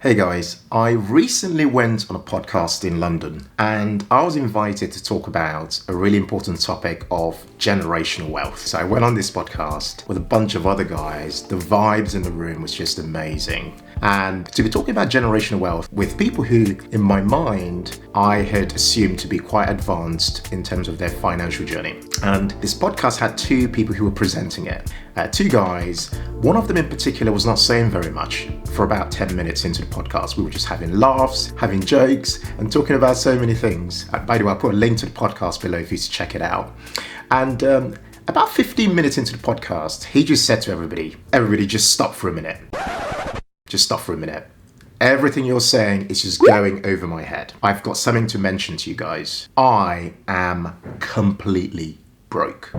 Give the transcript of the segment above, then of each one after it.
Hey guys, I recently went on a podcast in London and I was invited to talk about a really important topic of generational wealth. So I went on this podcast with a bunch of other guys. The vibes in the room was just amazing. And to be talking about generational wealth with people who, in my mind, I had assumed to be quite advanced in terms of their financial journey. And this podcast had two people who were presenting it. Two guys. One of them in particular was not saying very much for about 10 minutes into the podcast. We were just having laughs, having jokes, and talking about so many things. By the way, I'll put a link to the podcast below for you to check it out. And about 15 minutes into the podcast, he just said to everybody just stop for a minute. Just stop for a minute. Everything you're saying is just going over my head. I've got something to mention to you guys. I am completely broke.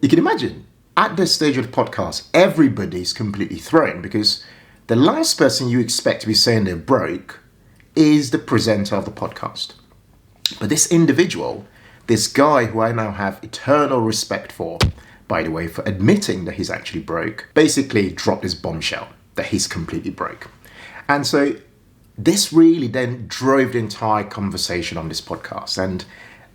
You can imagine, at this stage of the podcast, everybody's completely thrown because the last person you expect to be saying they're broke is the presenter of the podcast. But this individual, this guy who I now have eternal respect for, by the way, for admitting that he's actually broke, basically dropped his bombshell that he's completely broke. And so this really then drove the entire conversation on this podcast. And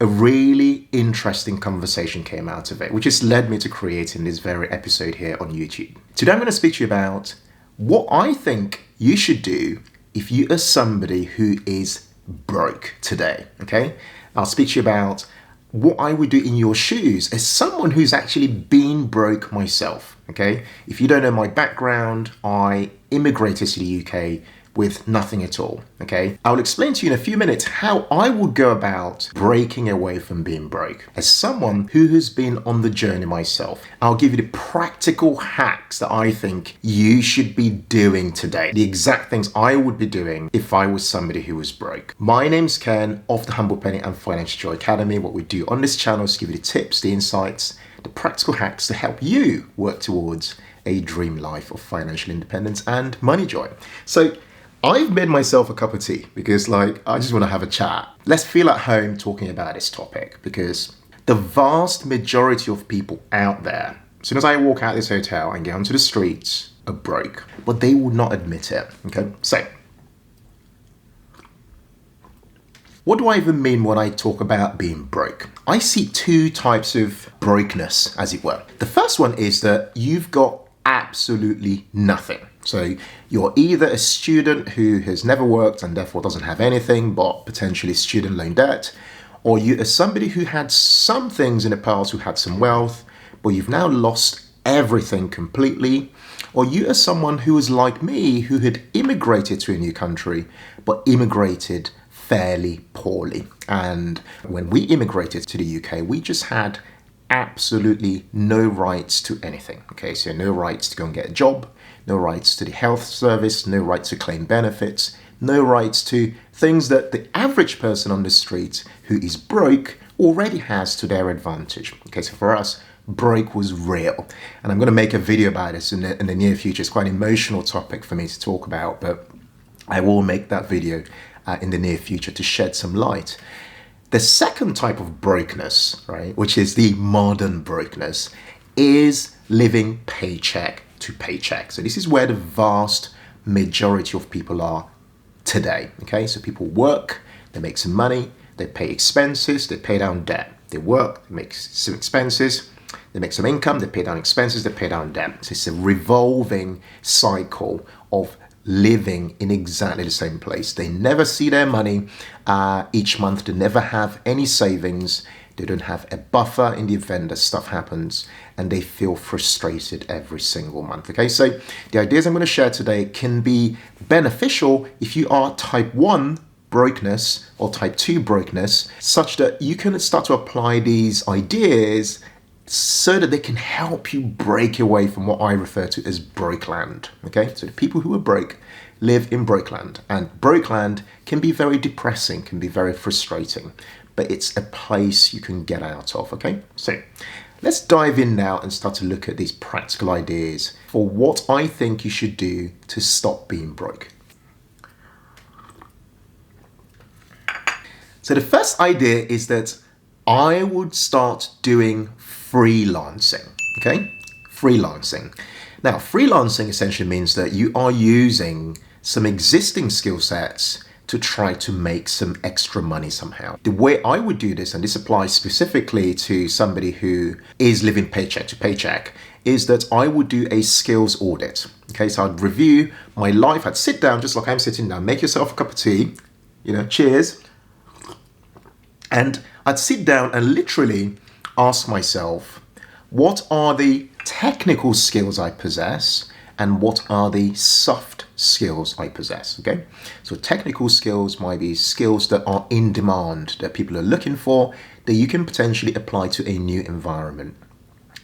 a really interesting conversation came out of it, which has led me to creating this very episode here on YouTube. Today I'm going to speak to you about what I think you should do if you are somebody who is broke today, okay? I'll speak to you about what I would do in your shoes as someone who's actually been broke myself, okay? If you don't know my background, I immigrated to the UK with nothing at all, okay? I'll explain to you in a few minutes how I would go about breaking away from being broke. As someone who has been on the journey myself, I'll give you the practical hacks that I think you should be doing today. The exact things I would be doing if I was somebody who was broke. My name's Ken of the Humble Penny and Financial Joy Academy. What we do on this channel is give you the tips, the insights, the practical hacks to help you work towards a dream life of financial independence and money joy. So I've made myself a cup of tea because I just want to have a chat. Let's feel at home talking about this topic because the vast majority of people out there, as soon as I walk out of this hotel and get onto the streets, are broke, but they will not admit it, okay? So, what do I even mean when I talk about being broke? I see two types of brokenness, as it were. The first one is that you've got absolutely nothing. So you're either a student who has never worked and therefore doesn't have anything but potentially student loan debt, or you are somebody who had some things in the past, who had some wealth, but you've now lost everything completely, or you are someone who is like me, who had immigrated to a new country, but immigrated fairly poorly. And when we immigrated to the UK, we just had absolutely no rights to anything. Okay, so no rights to go and get a job, no rights to the health service, no rights to claim benefits, no rights to things that the average person on the street who is broke already has to their advantage. Okay, so for us, broke was real. And I'm going to make a video about this in the near future. It's quite an emotional topic for me to talk about, but I will make that video in the near future to shed some light. The second type of brokenness, right, which is the modern brokenness, is living paycheck to paycheck. So this is where the vast majority of people are today, okay? So people work, they make some money, they pay expenses, they pay down debt. They work, they make some expenses, they make some income, they pay down expenses, they pay down debt. So it's a revolving cycle of living in exactly the same place. They never see their money each month. They never have any savings. They don't have a buffer in the event that stuff happens, and they feel frustrated every single month. Okay, so the ideas I'm going to share today can be beneficial if you are type 1 brokenness or type 2 brokenness, such that you can start to apply these ideas so that they can help you break away from what I refer to as broke land. Okay, so the people who are broke live in broke land, and broke land can be very depressing, can be very frustrating, but it's a place you can get out of. Okay, so let's dive in now and start to look at these practical ideas for what I think you should do to stop being broke. So the first idea is that I would start doing freelancing, okay? Freelancing. Now, freelancing essentially means that you are using some existing skill sets to try to make some extra money somehow. The way I would do this, and this applies specifically to somebody who is living paycheck to paycheck, is that I would do a skills audit. Okay, so I'd review my life. I'd sit down just like I'm sitting down, make yourself a cup of tea, cheers. And I'd sit down and literally ask myself, what are the technical skills I possess and what are the soft skills I possess, okay? So technical skills might be skills that are in demand, that people are looking for, that you can potentially apply to a new environment.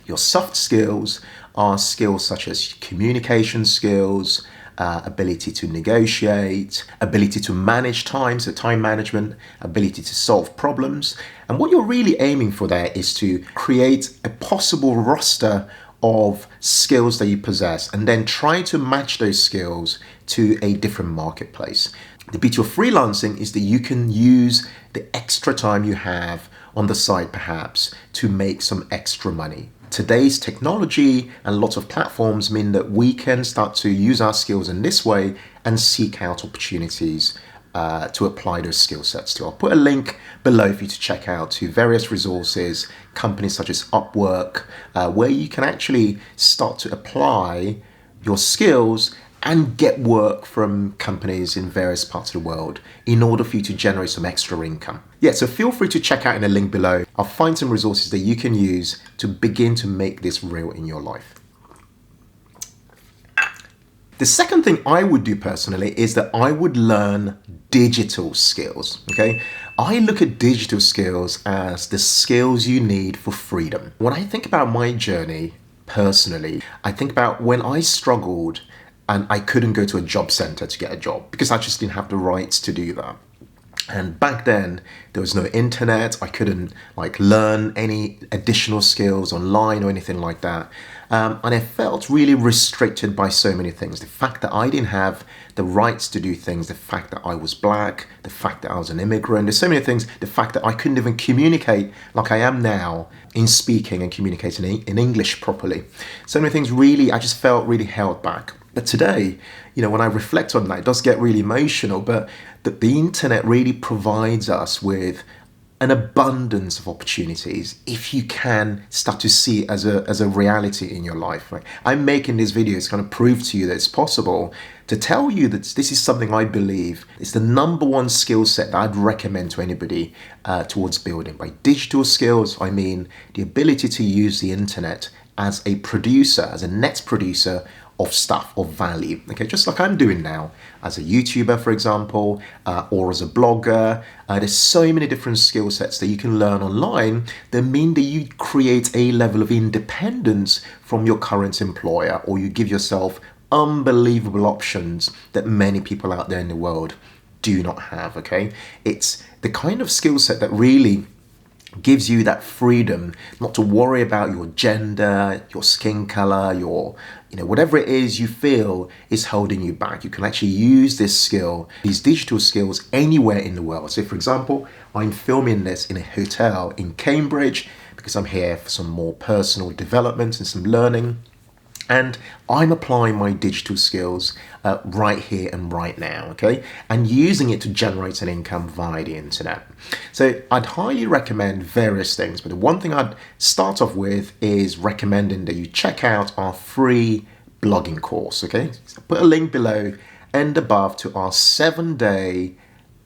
Your soft skills are skills such as communication skills, ability to negotiate, ability to manage time, so time management, ability to solve problems. And what you're really aiming for there is to create a possible roster of skills that you possess and then try to match those skills to a different marketplace. The beauty of freelancing is that you can use the extra time you have on the side perhaps to make some extra money. Today's technology and lots of platforms mean that we can start to use our skills in this way and seek out opportunities to apply those skill sets to. I'll put a link below for you to check out to various resources, companies such as Upwork, where you can actually start to apply your skills and get work from companies in various parts of the world in order for you to generate some extra income. Yeah, so feel free to check out in the link below. I'll find some resources that you can use to begin to make this real in your life. The second thing I would do personally is that I would learn digital skills, okay? I look at digital skills as the skills you need for freedom. When I think about my journey personally, I think about when I struggled and I couldn't go to a job center to get a job because I just didn't have the rights to do that. And back then, there was no internet. I couldn't learn any additional skills online or anything like that. And I felt really restricted by so many things. The fact that I didn't have the rights to do things, the fact that I was black, the fact that I was an immigrant, there's so many things, the fact that I couldn't even communicate like I am now in speaking and communicating in English properly. So many things really, I just felt really held back. But today, when I reflect on that, it does get really emotional, but the internet really provides us with an abundance of opportunities if you can start to see it as a reality in your life. Right? I'm making these videos to kind of prove to you that it's possible, to tell you that this is something I believe is the number one skill set that I'd recommend to anybody towards building. By digital skills, I mean the ability to use the internet as a producer, as a net producer of stuff, of value, okay, just like I'm doing now as a YouTuber, for example, or as a blogger. There's so many different skill sets that you can learn online that mean that you create a level of independence from your current employer, or you give yourself unbelievable options that many people out there in the world do not have, okay? It's the kind of skill set that really gives you that freedom not to worry about your gender, your skin color, your, whatever it is you feel is holding you back. You can actually use this skill, these digital skills, anywhere in the world. So for example, I'm filming this in a hotel in Cambridge because I'm here for some more personal development and some learning. And I'm applying my digital skills right here and right now, okay? And using it to generate an income via the internet. So I'd highly recommend various things, but the one thing I'd start off with is recommending that you check out our free blogging course, okay? So put a link below and above to our 7-day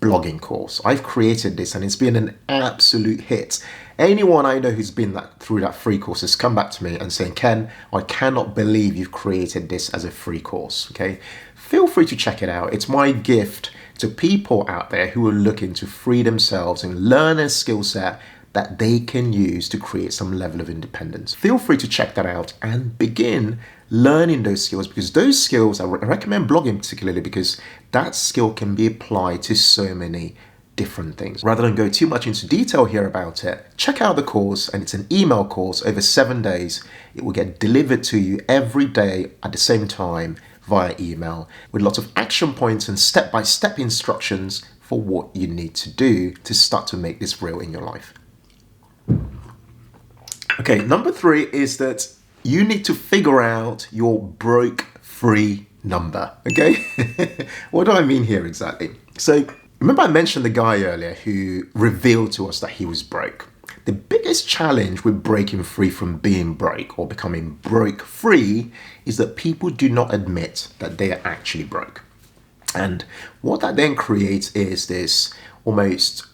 blogging course. I've created this and it's been an absolute hit. Anyone I know who's been through that free course has come back to me and saying, Ken, I cannot believe you've created this as a free course, okay? Feel free to check it out. It's my gift to people out there who are looking to free themselves and learn a skill set that they can use to create some level of independence. Feel free to check that out and begin learning those skills, because those skills, I recommend blogging particularly because that skill can be applied to so many different things. Rather than go too much into detail here about it, check out the course, and it's an email course over 7 days. It will get delivered to you every day at the same time via email with lots of action points and step-by-step instructions for what you need to do to start to make this real in your life. Okay, number 3 is that you need to figure out your broke free number, okay? What do I mean here exactly? So remember I mentioned the guy earlier who revealed to us that he was broke. The biggest challenge with breaking free from being broke or becoming broke free is that people do not admit that they are actually broke. And what that then creates is this almost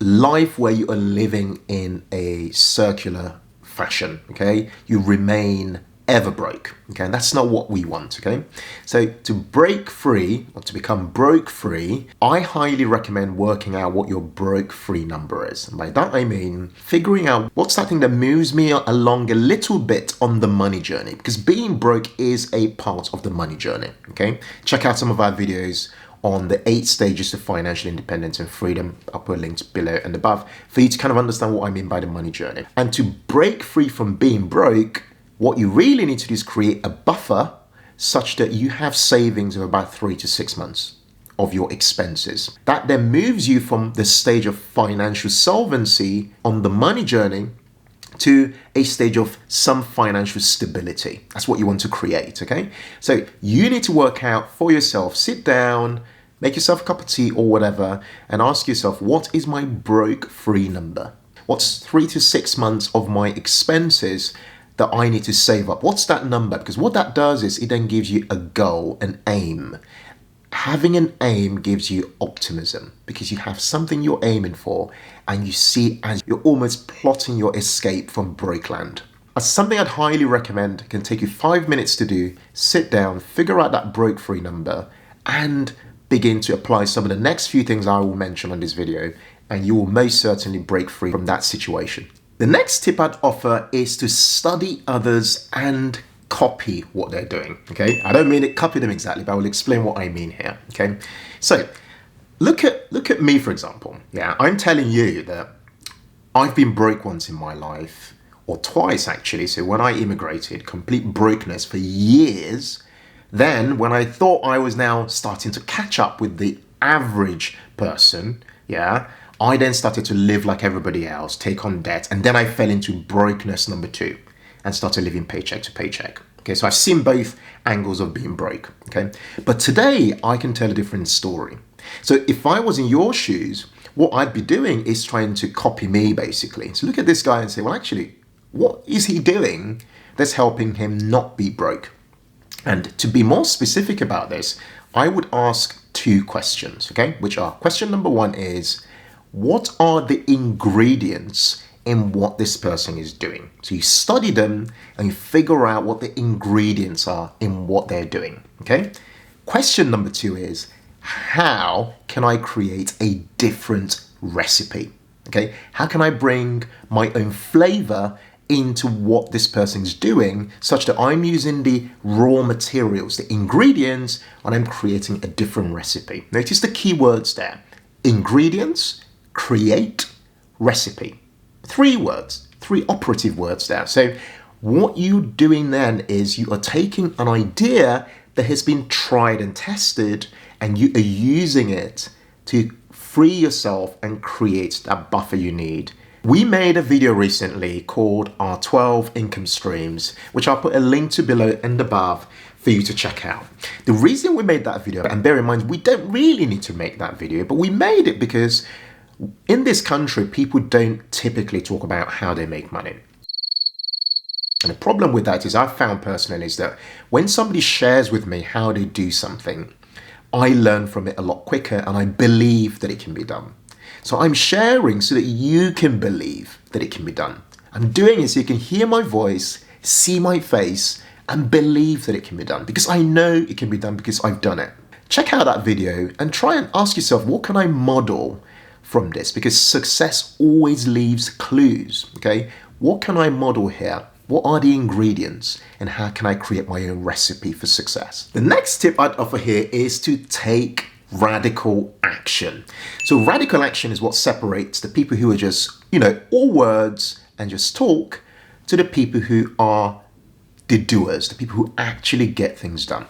life where you are living in a circular fashion, okay? You remain ever broke, okay? And that's not what we want, okay? So to break free or to become broke free, I highly recommend working out what your broke free number is. And by that I mean figuring out what's that thing that moves me along a little bit on the money journey, because being broke is a part of the money journey, okay? Check out some of our videos on the 8 stages to financial independence and freedom. I'll put links below and above for you to kind of understand what I mean by the money journey. And to break free from being broke, what you really need to do is create a buffer such that you have savings of about 3 to 6 months of your expenses. That then moves you from the stage of financial solvency on the money journey to a stage of some financial stability. That's what you want to create, okay? So you need to work out for yourself, sit down, make yourself a cup of tea or whatever, and ask yourself, what is my broke free number? What's 3 to 6 months of my expenses that I need to save up? What's that number? Because what that does is it then gives you a goal, an aim. Having an aim gives you optimism because you have something you're aiming for and you see as you're almost plotting your escape from broke land. That's something I'd highly recommend. It can take you 5 minutes to do. Sit down, figure out that broke free number and begin to apply some of the next few things I will mention on this video, and you will most certainly break free from that situation. The next tip I'd offer is to study others and copy what they're doing, okay? I don't mean to copy them exactly, but I will explain what I mean here, okay? So look at me, for example. Yeah, I'm telling you that I've been broke once in my life, or twice actually. So when I immigrated, complete brokenness for years. Then when I thought I was now starting to catch up with the average person, yeah, I then started to live like everybody else, take on debt, and then I fell into brokenness number 2. And started living paycheck to paycheck. Okay, so I've seen both angles of being broke. Okay, but today I can tell a different story. So if I was in your shoes, what I'd be doing is trying to copy me basically. So look at this guy and say, well, actually, what is he doing that's helping him not be broke? And to be more specific about this, I would ask 2 questions, okay, which are question number 1 is, what are the ingredients in what this person is doing? So you study them and you figure out what the ingredients are in what they're doing, okay? Question number 2 is, how can I create a different recipe, okay? How can I bring my own flavor into what this person's doing such that I'm using the raw materials, the ingredients, and I'm creating a different recipe? Notice the key words there: ingredients, create, recipe. 3 words, 3 operative words there. So what you're doing then is you are taking an idea that has been tried and tested and you are using it to free yourself and create that buffer you need. We made a video recently called our 12 income streams, which I'll put a link to below and above for you to check out. The reason we made that video, and bear in mind, we don't really need to make that video, but we made it because in this country, people don't typically talk about how they make money. And the problem with that is I've found personally is that when somebody shares with me how they do something, I learn from it a lot quicker and I believe that it can be done. So I'm sharing so that you can believe that it can be done. I'm doing it so you can hear my voice, see my face, and believe that it can be done because I know it can be done because I've done it. Check out that video and try and ask yourself, what can I model from this? Because success always leaves clues, okay? What can I model here? What are the ingredients and how can I create my own recipe for success? The next tip I'd offer here is to take radical action. So radical action is what separates the people who are just, all words and just talk to the people who are the doers, the people who actually get things done.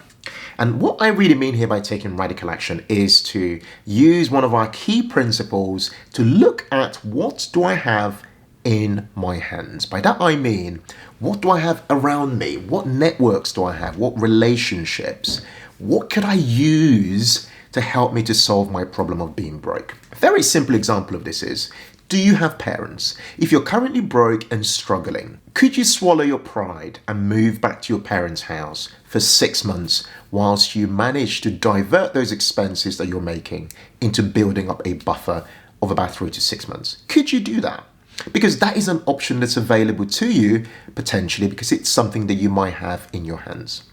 And what I really mean here by taking radical action is to use one of our key principles to look at what do I have in my hands. By that I mean, what do I have around me? What networks do I have? What relationships? What could I use to help me to solve my problem of being broke? A very simple example of this is, do you have parents? If you're currently broke and struggling, could you swallow your pride and move back to your parents' house for 6 months whilst you manage to divert those expenses that you're making into building up a buffer of about 3 to 6 months? Could you do that? Because that is an option that's available to you potentially, because it's something that you might have in your hands.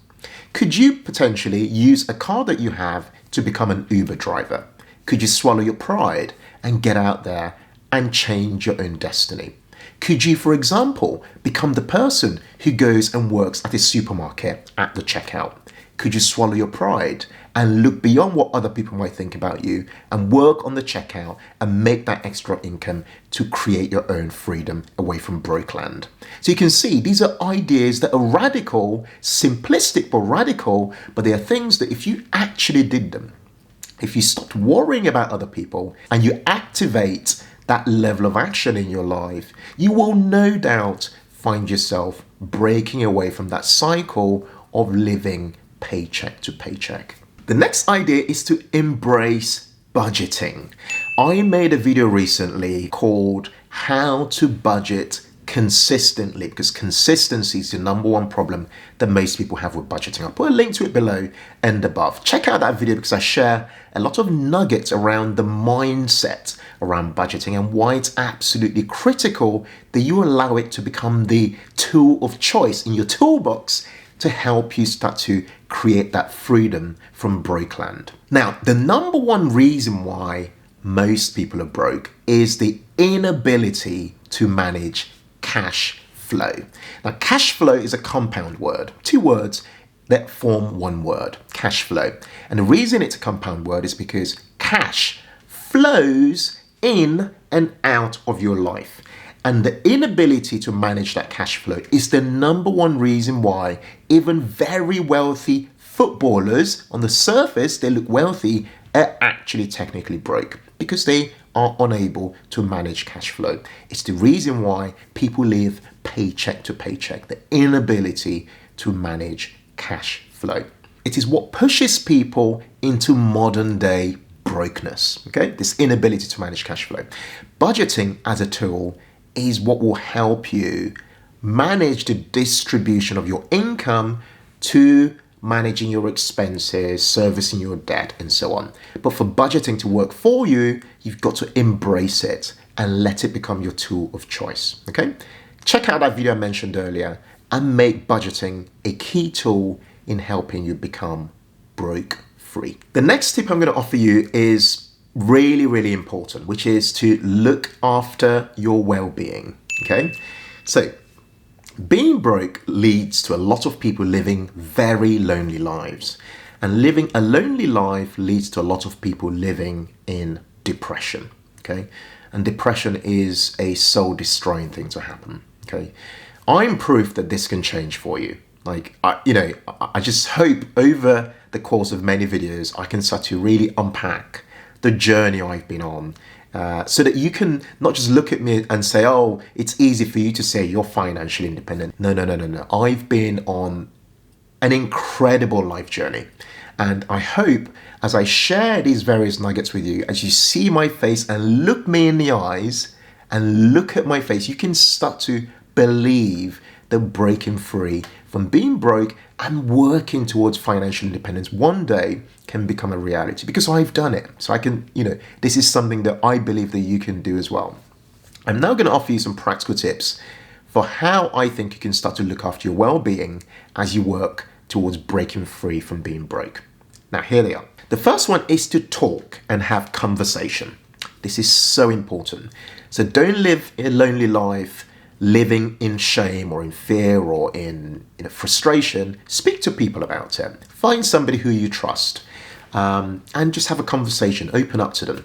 Could you potentially use a car that you have to become an Uber driver? Could you swallow your pride and get out there and change your own destiny? Could you, for example, become the person who goes and works at a supermarket at the checkout? Could you swallow your pride and look beyond what other people might think about you and work on the checkout and make that extra income to create your own freedom away from broke land? So you can see these are ideas that are radical, simplistic but radical, but they are things that if you actually did them, if you stopped worrying about other people and you activate that level of action in your life, you will no doubt find yourself breaking away from that cycle of living paycheck to paycheck. The next idea is to embrace budgeting. I made a video recently called How to Budget Consistently, because consistency is the number one problem that most people have with budgeting. I'll put a link to it below and above. Check out that video because I share a lot of nuggets around the mindset around budgeting and why it's absolutely critical that you allow it to become the tool of choice in your toolbox to help you start to create that freedom from broke land. Now, the number one reason why most people are broke is the inability to manage cash flow. Now, cash flow is a compound word, 2 words that form 1 word, cash flow. And the reason it's a compound word is because cash flows in and out of your life. And the inability to manage that cash flow is the number one reason why even very wealthy footballers, on the surface, they look wealthy, are actually technically broke because they are unable to manage cash flow. It's the reason why people live paycheck to paycheck, the inability to manage cash flow. It is what pushes people into modern day brokenness, okay? This inability to manage cash flow. Budgeting as a tool is what will help you manage the distribution of your income to managing your expenses, servicing your debt, and so on. But for budgeting to work for you, you've got to embrace it and let it become your tool of choice, okay? Check out that video I mentioned earlier and make budgeting a key tool in helping you become broke free. The next tip I'm going to offer you is really, really important, which is to look after your well-being, okay? So being broke leads to a lot of people living very lonely lives, and living a lonely life leads to a lot of people living in depression, okay? And depression is a soul-destroying thing to happen, okay? I'm proof that this can change for you. Like, I just hope over the course of many videos, I can start to really unpack the journey I've been on, so that you can not just look at me and say, oh, it's easy for you to say you're financially independent. No. I've been on an incredible life journey. And I hope as I share these various nuggets with you, as you see my face and look me in the eyes and look at my face, you can start to believe that breaking free from being broke and working towards financial independence one day can become a reality, because I've done it. So I can, this is something that I believe that you can do as well. I'm now going to offer you some practical tips for how I think you can start to look after your well-being as you work towards breaking free from being broke. Now, here they are. The first one is to talk and have conversation. This is so important. So don't live a lonely life living in shame or in fear or in frustration. Speak to people about it. Find somebody who you trust, and just have a conversation. Open up to them.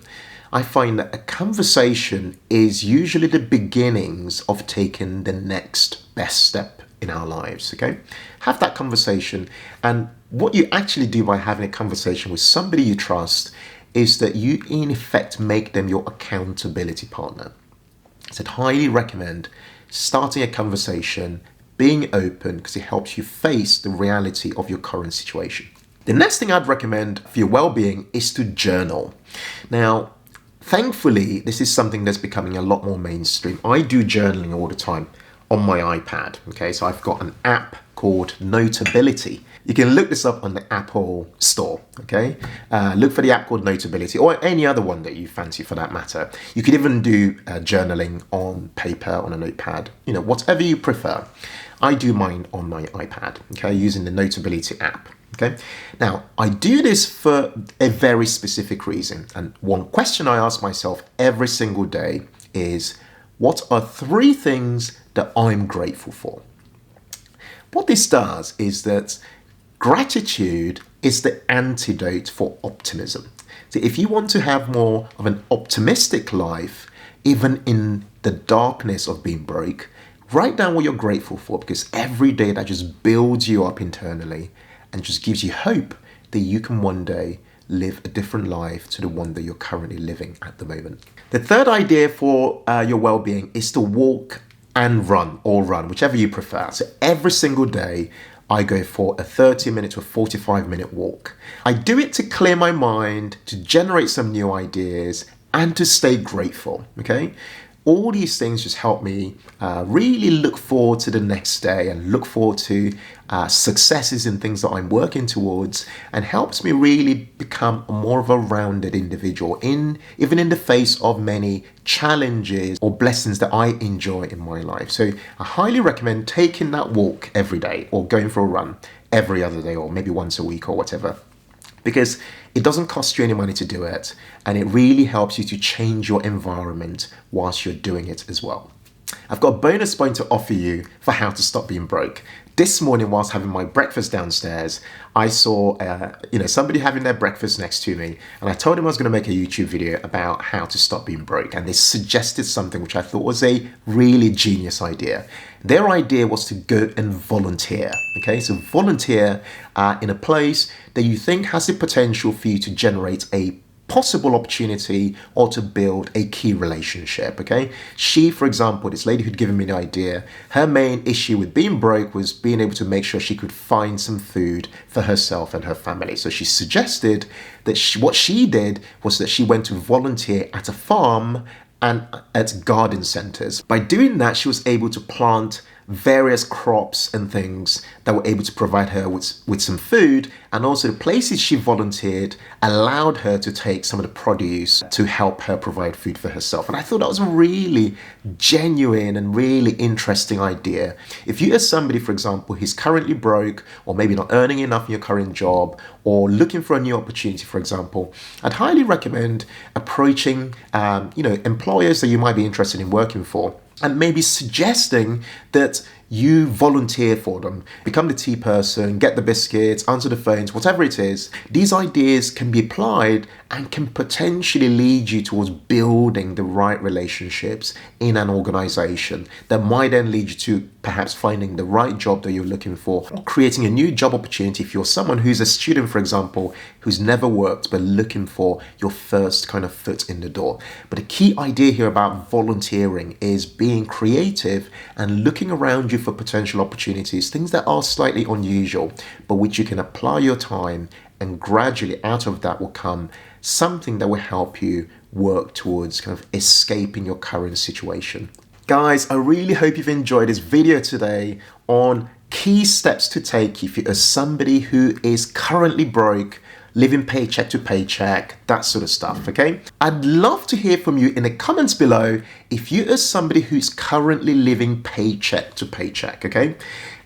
I find that a conversation is usually the beginnings of taking the next best step in our lives, okay? Have that conversation, and what you actually do by having a conversation with somebody you trust is that you in effect make them your accountability partner. So I'd highly recommend starting a conversation, being open, because it helps you face the reality of your current situation. The next thing I'd recommend for your well-being is to journal. Now, thankfully, this is something that's becoming a lot more mainstream. I do journaling all the time on my iPad. Okay, so I've got an app called Notability. You can look this up on the Apple Store. Okay, look for the app called Notability, or any other one that you fancy for that matter. You could even do journaling on paper, on a notepad, whatever you prefer. I do mine on my iPad, okay, using the Notability app. Okay, now I do this for a very specific reason, and one question I ask myself every single day is, what are 3 things that I'm grateful for? What this does is that gratitude is the antidote for optimism. So if you want to have more of an optimistic life, even in the darkness of being broke, write down what you're grateful for, because every day that just builds you up internally and just gives you hope that you can one day live a different life to the one that you're currently living at the moment. The third idea for your well-being is to walk and run, or run, whichever you prefer. So every single day, I go for a 30-minute to a 45-minute walk. I do it to clear my mind, to generate some new ideas, and to stay grateful, okay? All these things just help me really look forward to the next day and look forward to successes and things that I'm working towards, and helps me really become more of a rounded individual, even in the face of many challenges or blessings that I enjoy in my life. So I highly recommend taking that walk every day, or going for a run every other day, or maybe once a week or whatever, because it doesn't cost you any money to do it, and it really helps you to change your environment whilst you're doing it as well. I've got a bonus point to offer you for how to stop being broke. This morning, whilst having my breakfast downstairs, I saw somebody having their breakfast next to me, and I told them I was going to make a YouTube video about how to stop being broke, and they suggested something which I thought was a really genius idea. Their idea was to go and volunteer. Okay, so volunteer in a place that you think has the potential for you to generate a possible opportunity or to build a key relationship. Okay, she, for example, this lady who'd given me the idea, her main issue with being broke was being able to make sure she could find some food for herself and her family. So she suggested that what she did was that she went to volunteer at a farm and at garden centers. By doing that, she was able to plant various crops and things that were able to provide her with some food, and also the places she volunteered allowed her to take some of the produce to help her provide food for herself. And I thought that was a really genuine and really interesting idea. If you are somebody, for example, who's currently broke, or maybe not earning enough in your current job, or looking for a new opportunity, for example, I'd highly recommend approaching employers that you might be interested in working for, and maybe suggesting that you volunteer for them, become the tea person, get the biscuits, answer the phones, whatever it is. These ideas can be applied and can potentially lead you towards building the right relationships in an organization that might then lead you to perhaps finding the right job that you're looking for, or creating a new job opportunity if you're someone who's a student, for example, who's never worked but looking for your first kind of foot in the door. But the key idea here about volunteering is being creative and looking around you for potential opportunities, things that are slightly unusual, but which you can apply your time, and gradually out of that will come something that will help you work towards kind of escaping your current situation. Guys, I really hope you've enjoyed this video today on key steps to take if you are somebody who is currently broke, living paycheck to paycheck, that sort of stuff, okay? I'd love to hear from you in the comments below if you are somebody who's currently living paycheck to paycheck, okay?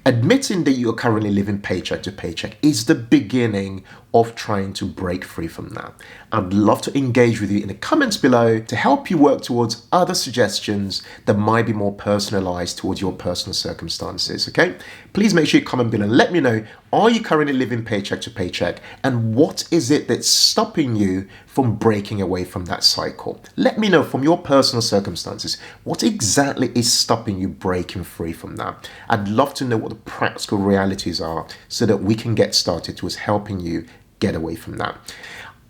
Admitting that you are currently living paycheck to paycheck is the beginning of trying to break free from that. I'd love to engage with you in the comments below to help you work towards other suggestions that might be more personalized towards your personal circumstances, okay? Please make sure you comment below and let me know, are you currently living paycheck to paycheck, and what is it that's stopping you from breaking away from that cycle? Let me know from your personal circumstances, what exactly is stopping you breaking free from that? I'd love to know what the practical realities are so that we can get started towards helping you get away from that.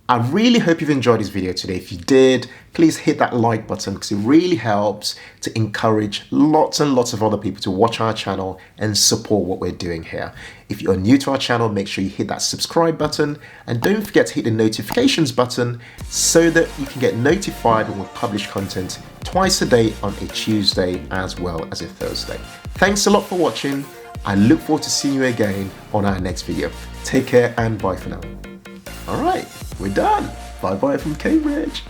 I really hope you've enjoyed this video today. If you did, please hit that like button because it really helps to encourage lots and lots of other people to watch our channel and support what we're doing here. If you're new to our channel, make sure you hit that subscribe button and don't forget to hit the notifications button so that you can get notified when we publish content twice a day on a Tuesday as well as a Thursday. Thanks a lot for watching. I look forward to seeing you again on our next video. Take care and bye for now. All right, we're done. Bye bye from Cambridge.